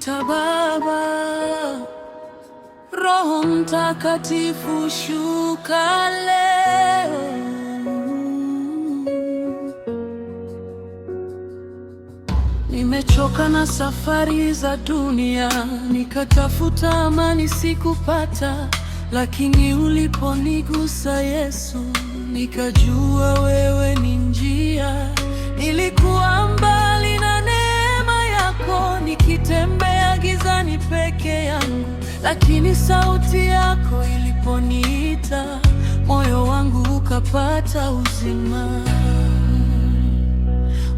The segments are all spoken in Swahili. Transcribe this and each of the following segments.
Ninakuita Baba, Roho Mtakatifu shuka leo. Nimechoka na safari za dunia, nikatafuta amani sikupata, lakini uliponigusa Yesu, nikajua wewe ni njia. Nilikuwa mbali na neema yako, nikitembea gizani peke yangu, lakini sauti yako iliponiita, moyo wangu ukapata uzima.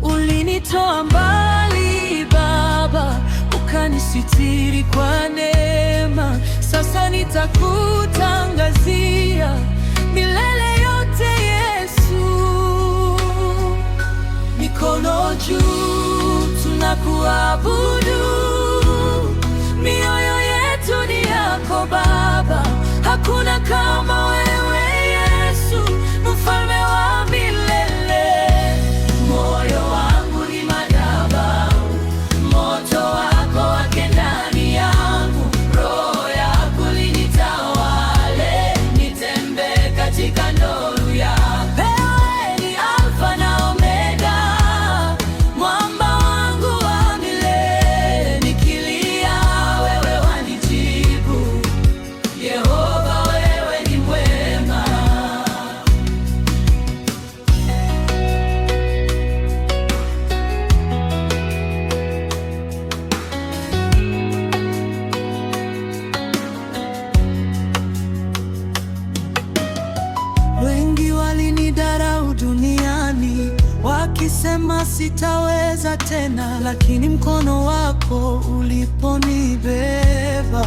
Ulinitoa mbali Baba, ukanisitiri kwa neema. Sasa nitakutangazia milele yote Yesu. Mikono juu tunakuabudu, mioyo yetu ni yako Baba. Hakuna kama wewe Yesu, mfalme wa milele. Moyo wangu ni madhabahu, moto wako wake ndani yangu. Roho yako linitawale, nitembee katika nuru yako. Wewe ni Alfa na Omega, mwamba wangu wa milele. Nikilia wewe wanijibu, Yehova wewe ni mwema. Wengi walinidharau duniani, wakisema sitaweza tena, lakini mkono wako uliponibeba,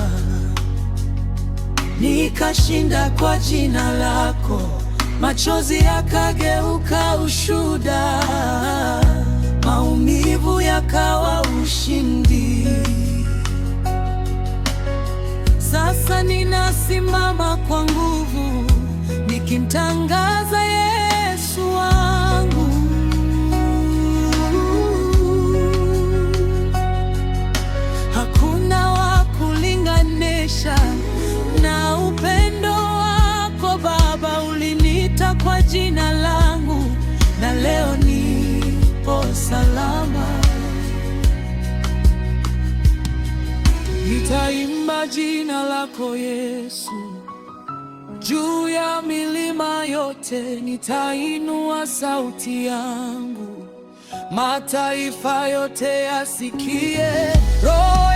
nikashinda kwa jina lako. Machozi yakageuka ushuhuda, maumivu yakawa ushindi. Sasa ninasimama kwa nguvu, nikimtangaza Yesu wangu. Hakuna wa kulinganisha na upendo wako Baba. Uliniita kwa jina langu, na leo nipo salama. Nitaimba jina lako Yesu, juu ya milima yote nitainua sauti yangu. Mataifa yote yasikie, Roho